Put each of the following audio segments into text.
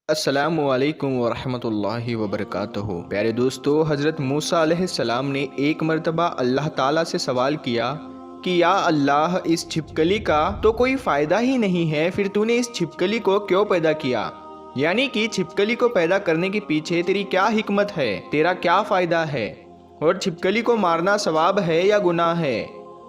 السلام علیکم ورحمۃ اللہ وبرکاتہ۔ پیارے دوستو، حضرت موسیٰ علیہ السلام نے ایک مرتبہ اللہ تعالیٰ سے سوال کیا کہ یا اللہ، اس چھپکلی کا تو کوئی فائدہ ہی نہیں ہے، پھر تو نے اس چھپکلی کو کیوں پیدا کیا؟ یعنی کہ چھپکلی کو پیدا کرنے کے پیچھے تیری کیا حکمت ہے، تیرا کیا فائدہ ہے، اور چھپکلی کو مارنا ثواب ہے یا گناہ ہے؟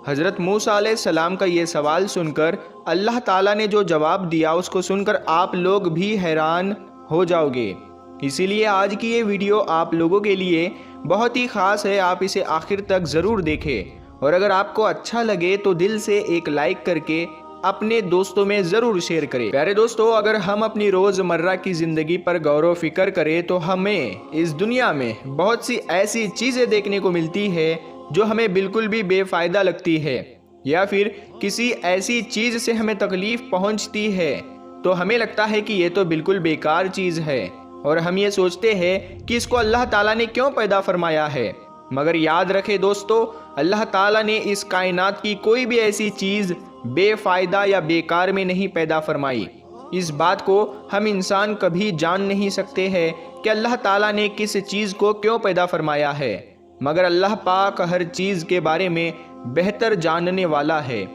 حضرت موسیٰ علیہ السلام کا یہ سوال سن کر اللہ تعالیٰ نے جو جواب دیا، اس کو سن کر آپ لوگ بھی حیران ہو جاؤ گے۔ اسی لیے آج کی یہ ویڈیو آپ لوگوں کے لیے بہت ہی خاص ہے، آپ اسے آخر تک ضرور دیکھیں، اور اگر آپ کو اچھا لگے تو دل سے ایک لائک کر کے اپنے دوستوں میں ضرور شیئر کریں۔ پیارے دوستو، اگر ہم اپنی روزمرہ کی زندگی پر غور و فکر کریں تو ہمیں اس دنیا میں بہت سی ایسی چیزیں دیکھنے کو ملتی ہے جو ہمیں بالکل بھی بے فائدہ لگتی ہے، یا پھر کسی ایسی چیز سے ہمیں تکلیف پہنچتی ہے تو ہمیں لگتا ہے کہ یہ تو بالکل بیکار چیز ہے، اور ہم یہ سوچتے ہیں کہ اس کو اللہ تعالیٰ نے کیوں پیدا فرمایا ہے۔ مگر یاد رکھے دوستو، اللہ تعالیٰ نے اس کائنات کی کوئی بھی ایسی چیز بے فائدہ یا بیکار میں نہیں پیدا فرمائی۔ اس بات کو ہم انسان کبھی جان نہیں سکتے ہیں کہ اللہ تعالیٰ نے کس چیز کو کیوں پیدا فرمایا ہے، مگر اللہ پاک ہر چیز کے بارے میں بہتر جاننے والا ہے۔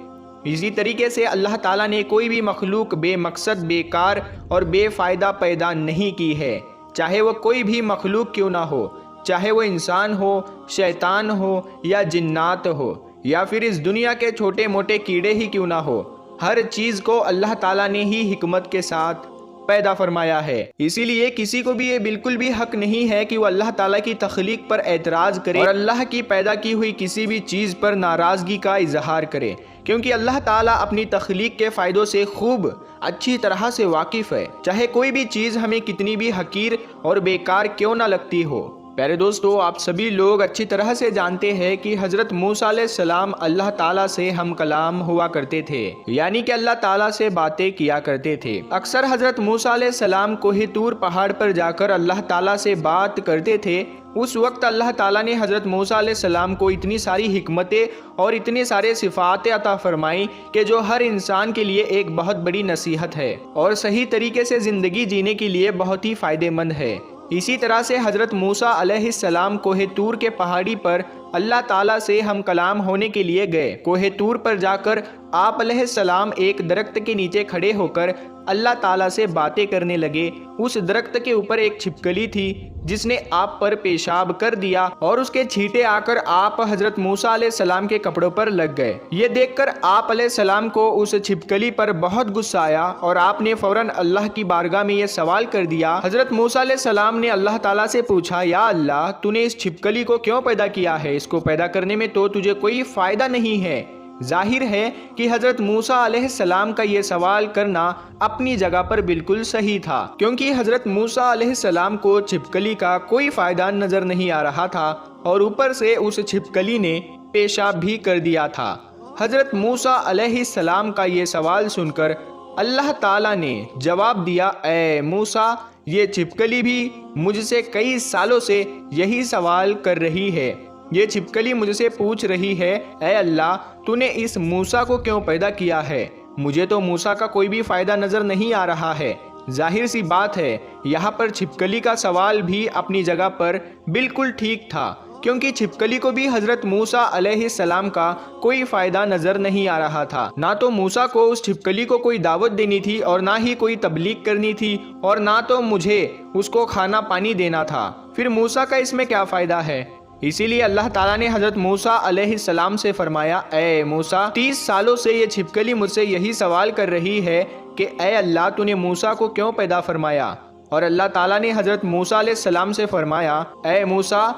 اسی طریقے سے اللہ تعالیٰ نے کوئی بھی مخلوق بے مقصد، بیکار اور بے فائدہ پیدا نہیں کی ہے، چاہے وہ کوئی بھی مخلوق کیوں نہ ہو، چاہے وہ انسان ہو، شیطان ہو یا جنات ہو، یا پھر اس دنیا کے چھوٹے موٹے کیڑے ہی کیوں نہ ہو، ہر چیز کو اللہ تعالیٰ نے ہی حکمت کے ساتھ پیدا فرمایا ہے۔ اسی لیے کسی کو بھی یہ بالکل بھی حق نہیں ہے کہ وہ اللہ تعالیٰ کی تخلیق پر اعتراض کرے اور اللہ کی پیدا کی ہوئی کسی بھی چیز پر ناراضگی کا اظہار کرے، کیونکہ اللہ تعالیٰ اپنی تخلیق کے فائدوں سے خوب اچھی طرح سے واقف ہے، چاہے کوئی بھی چیز ہمیں کتنی بھی حقیر اور بیکار کیوں نہ لگتی ہو۔ پیارے دوستو، آپ سبھی لوگ اچھی طرح سے جانتے ہیں کہ حضرت موسیٰ علیہ السلام اللہ تعالیٰ سے ہم کلام ہوا کرتے تھے، یعنی کہ اللہ تعالیٰ سے باتیں کیا کرتے تھے۔ اکثر حضرت موسیٰ علیہ السلام کوہ طور پہاڑ پر جا کر اللہ تعالیٰ سے بات کرتے تھے۔ اس وقت اللہ تعالیٰ نے حضرت موسیٰ علیہ السلام کو اتنی ساری حکمتیں اور اتنے سارے صفات عطا فرمائیں کہ جو ہر انسان کے لیے ایک بہت بڑی نصیحت ہے اور صحیح طریقے سے زندگی جینے کے لیے بہت ہی فائدہ مند ہے۔ اسی طرح سے حضرت موسیٰ علیہ السلام کوہ طور کے پہاڑی پر اللہ تعالیٰ سے ہم کلام ہونے کے لیے گئے۔ کوہ طور پر جا کر آپ علیہ السلام ایک درخت کے نیچے کھڑے ہو کر اللہ تعالیٰ سے باتیں کرنے لگے۔ اس درخت کے اوپر ایک چھپکلی تھی جس نے آپ پر پیشاب کر دیا، اور اس کے چھینٹے آ کر آپ حضرت موسیٰ علیہ السلام کے کپڑوں پر لگ گئے۔ یہ دیکھ کر آپ علیہ السلام کو اس چھپکلی پر بہت غصہ آیا، اور آپ نے فوراً اللہ کی بارگاہ میں یہ سوال کر دیا۔ حضرت موسیٰ علیہ السلام نے اللہ تعالیٰ سے پوچھا، یا اللہ، تو نے اس چھپکلی کو کیوں پیدا کیا ہے؟ اس کو پیدا کرنے میں تو تجھے کوئی فائدہ نہیں ہے۔ ظاہر ہے کہ حضرت موسیٰ علیہ السلام کا یہ سوال کرنا اپنی جگہ پر بالکل صحیح تھا، کیونکہ حضرت موسیٰ علیہ السلام کو چھپکلی کا کوئی فائدہ نظر نہیں آ رہا تھا، اور اوپر سے اس چھپکلی نے پیشاب بھی کر دیا تھا۔ حضرت موسیٰ علیہ السلام کا یہ سوال سن کر اللہ تعالیٰ نے جواب دیا، اے موسیٰ، یہ چھپکلی بھی مجھ سے کئی سالوں سے یہی سوال کر رہی ہے۔ یہ چھپکلی مجھ سے پوچھ رہی ہے، اے اللہ، تو نے اس موسیٰ کو کیوں پیدا کیا ہے؟ مجھے تو موسیٰ کا کوئی بھی فائدہ نظر نہیں آ رہا ہے۔ ظاہر سی بات ہے، یہاں پر چھپکلی کا سوال بھی اپنی جگہ پر بالکل ٹھیک تھا، کیونکہ چھپکلی کو بھی حضرت موسیٰ علیہ السلام کا کوئی فائدہ نظر نہیں آ رہا تھا۔ نہ تو موسیٰ کو اس چھپکلی کو کوئی دعوت دینی تھی، اور نہ ہی کوئی تبلیغ کرنی تھی، اور نہ تو مجھے اس کو کھانا پانی دینا تھا۔ پھر موسیٰ کا اس میں کیا فائدہ ہے؟ اسی لیے اللہ تعالیٰ نے حضرت موسیٰ علیہ السلام سے فرمایا، اے موسیٰ، 30 سالوں سے یہ چھپکلی مجھ سے یہی سوال کر رہی ہے کہ اے اللہ، تو نے موسیٰ کو کیوں پیدا فرمایا؟ اور اللہ تعالیٰ نے حضرت موسیٰ علیہ السلام سے فرمایا، اے موسیٰ،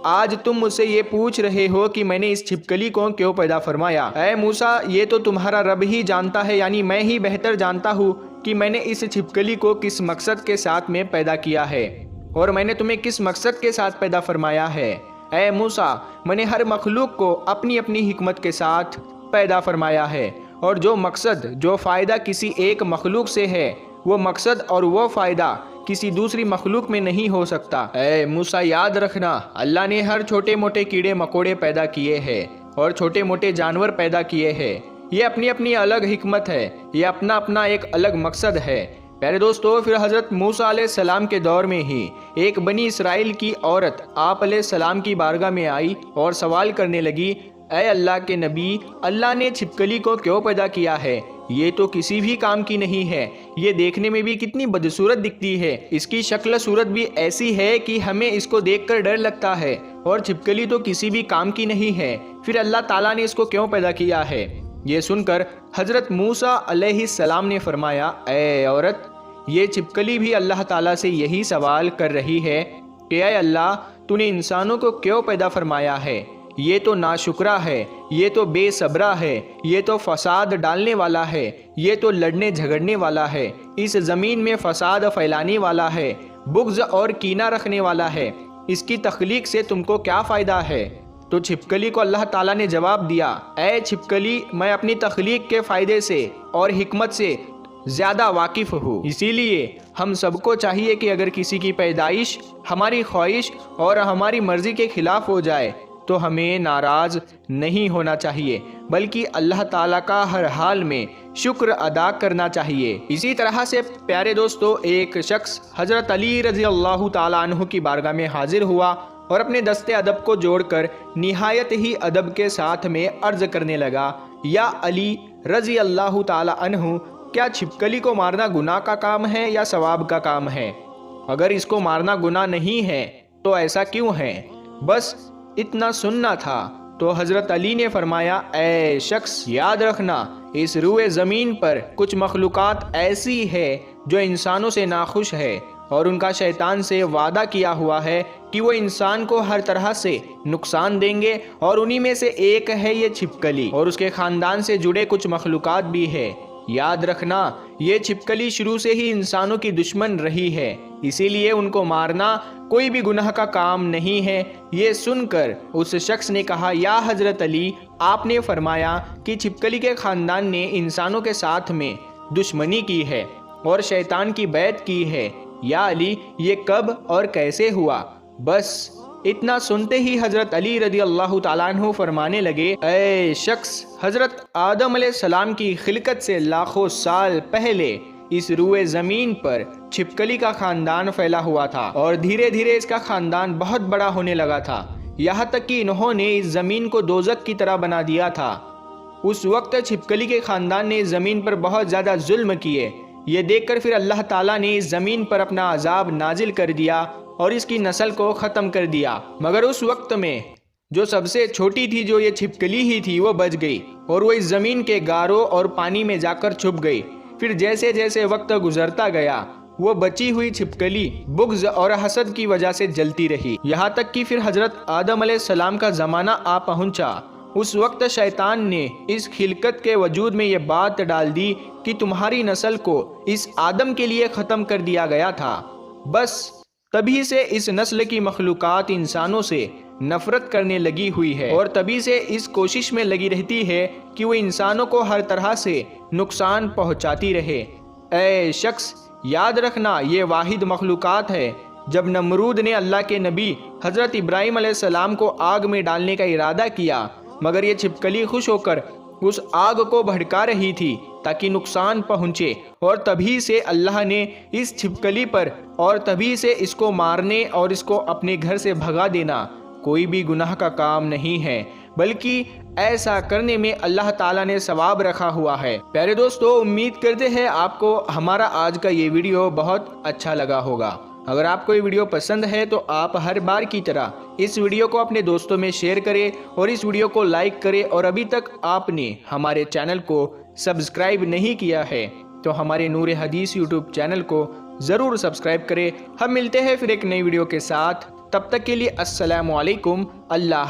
آج تم مجھ سے یہ پوچھ رہے ہو کہ میں نے اس چھپکلی کو کیوں پیدا فرمایا۔ اے موسیٰ، یہ تو تمہارا رب ہی جانتا ہے، یعنی میں ہی بہتر جانتا ہوں کہ میں نے اس چھپکلی کو کس مقصد کے ساتھ میں پیدا کیا ہے، اور میں نے تمہیں کس مقصد کے ساتھ پیدا فرمایا ہے۔ اے موسیٰ، میں نے ہر مخلوق کو اپنی اپنی حکمت کے ساتھ پیدا فرمایا ہے، اور جو مقصد، جو فائدہ کسی ایک مخلوق سے ہے، وہ مقصد اور وہ فائدہ کسی دوسری مخلوق میں نہیں ہو سکتا۔ اے موسیٰ، یاد رکھنا، اللہ نے ہر چھوٹے موٹے کیڑے مکوڑے پیدا کیے ہیں، اور چھوٹے موٹے جانور پیدا کیے ہیں۔ یہ اپنی اپنی الگ حکمت ہے، یہ اپنا اپنا ایک الگ مقصد ہے۔ پیارے دوستو، پھر حضرت موسیٰ علیہ السلام کے دور میں ہی ایک بنی اسرائیل کی عورت آپ علیہ السلام کی بارگاہ میں آئی اور سوال کرنے لگی، اے اللہ کے نبی، اللہ نے چھپکلی کو کیوں پیدا کیا ہے؟ یہ تو کسی بھی کام کی نہیں ہے، یہ دیکھنے میں بھی کتنی بدصورت دکھتی ہے، اس کی شکل صورت بھی ایسی ہے کہ ہمیں اس کو دیکھ کر ڈر لگتا ہے، اور چھپکلی تو کسی بھی کام کی نہیں ہے، پھر اللہ تعالیٰ نے اس کو کیوں پیدا کیا ہے؟ یہ سن کر حضرت موسیٰ علیہ السلام نے فرمایا، اے عورت، یہ چھپکلی بھی اللہ تعالیٰ سے یہی سوال کر رہی ہے کہ اے اللہ، تو نے انسانوں کو کیوں پیدا فرمایا ہے؟ یہ تو ناشکرا ہے، یہ تو بے صبرا ہے، یہ تو فساد ڈالنے والا ہے، یہ تو لڑنے جھگڑنے والا ہے، اس زمین میں فساد پھیلانے والا ہے، بغض اور کینہ رکھنے والا ہے، اس کی تخلیق سے تم کو کیا فائدہ ہے؟ تو چھپکلی کو اللہ تعالیٰ نے جواب دیا، اے چھپکلی، میں اپنی تخلیق کے فائدے سے اور حکمت سے زیادہ واقف ہوں، اسی لیے ہم سب کو چاہیے کہ اگر کسی کی پیدائش ہماری خواہش اور ہماری مرضی کے خلاف ہو جائے تو ہمیں ناراض نہیں ہونا چاہیے، بلکہ اللہ تعالیٰ کا ہر حال میں شکر ادا کرنا چاہیے۔ اسی طرح سے پیارے دوستو، ایک شخص حضرت علی رضی اللہ تعالیٰ عنہ کی بارگاہ میں حاضر ہوا اور اپنے دست ادب کو جوڑ کر نہایت ہی ادب کے ساتھ میں عرض کرنے لگا، یا علی رضی اللہ تعالیٰ عنہ، کیا چھپکلی کو مارنا گناہ کا کام ہے یا ثواب کا کام ہے؟ اگر اس کو مارنا گناہ نہیں ہے تو ایسا کیوں ہے؟ بس اتنا سننا تھا۔ تو حضرت علی نے فرمایا، اے شخص، یاد رکھنا، اس روئے زمین پر کچھ مخلوقات ایسی ہے جو انسانوں سے ناخوش ہے، اور ان کا شیطان سے وعدہ کیا ہوا ہے کہ وہ انسان کو ہر طرح سے نقصان دیں گے، اور انہی میں سے ایک ہے یہ چھپکلی، اور اس کے خاندان سے جڑے کچھ مخلوقات بھی ہے۔ یاد رکھنا، یہ چھپکلی شروع سے ہی انسانوں کی دشمن رہی ہے، اسی لیے ان کو مارنا کوئی بھی گناہ کا کام نہیں ہے۔ یہ سن کر اس شخص نے کہا، یا حضرت علی، آپ نے فرمایا کہ چھپکلی کے خاندان نے انسانوں کے ساتھ میں دشمنی کی ہے اور شیطان کی بیعت کی ہے، یا علی، یہ کب اور کیسے ہوا؟ بس اتنا سنتے ہی حضرت علی رضی اللہ تعالیٰ عنہ فرمانے لگے، اے شخص، حضرت آدم علیہ السلام کی خلقت سے لاکھوں سال پہلے اس روئے زمین پر چھپکلی کا خاندان پھیلا ہوا تھا، اور دھیرے دھیرے اس کا خاندان بہت بڑا ہونے لگا تھا، یہاں تک کہ انہوں نے اس زمین کو دوزخ کی طرح بنا دیا تھا۔ اس وقت چھپکلی کے خاندان نے اس زمین پر بہت زیادہ ظلم کیے۔ یہ دیکھ کر پھر اللہ تعالیٰ نے اس زمین پر اپنا عذاب نازل کر دیا اور اس کی نسل کو ختم کر دیا، مگر اس وقت میں جو سب سے چھوٹی تھی، جو یہ چھپکلی ہی تھی، وہ بچ گئی اور وہ اس زمین کے گاروں اور پانی میں جا کر چھپ گئی۔ پھر جیسے جیسے وقت گزرتا گیا، وہ بچی ہوئی چھپکلی بغض اور حسد کی وجہ سے جلتی رہی، یہاں تک کہ پھر حضرت آدم علیہ السلام کا زمانہ آ پہنچا۔ اس وقت شیطان نے اس خلقت کے وجود میں یہ بات ڈال دی کہ تمہاری نسل کو اس آدم کے لیے ختم کر دیا گیا تھا۔ بس تبھی سے اس نسل کی مخلوقات انسانوں سے نفرت کرنے لگی ہوئی ہے، اور تبھی سے اس کوشش میں لگی رہتی ہے کہ وہ انسانوں کو ہر طرح سے نقصان پہنچاتی رہے۔ اے شخص، یاد رکھنا، یہ واحد مخلوقات ہے۔ جب نمرود نے اللہ کے نبی حضرت ابراہیم علیہ السلام کو آگ میں ڈالنے کا ارادہ کیا، مگر یہ چھپکلی خوش ہو کر اس آگ کو بھڑکا رہی تھی تاکہ نقصان پہنچے، اور تبھی سے اللہ نے اس چھپکلی پر اور تبھی سے اس کو مارنے اور اس کو اپنے گھر سے بھگا دینا کوئی بھی گناہ کا کام نہیں ہے، بلکہ ایسا کرنے میں اللہ تعالیٰ نے ثواب رکھا ہوا ہے۔ پیارے دوستو، امید کرتے ہیں آپ کو ہمارا آج کا یہ ویڈیو بہت اچھا لگا ہوگا۔ اگر آپ کو یہ ویڈیو پسند ہے تو آپ ہر بار کی طرح اس ویڈیو کو اپنے دوستوں میں شیئر کریں اور اس ویڈیو کو لائک کریں، اور ابھی تک آپ نے ہمارے چینل کو سبسکرائب نہیں کیا ہے تو ہمارے نور حدیث یوٹیوب چینل کو ضرور سبسکرائب کریں۔ ہم ملتے ہیں پھر ایک نئی ویڈیو کے ساتھ، تب تک کے لیے السلام علیکم، اللہ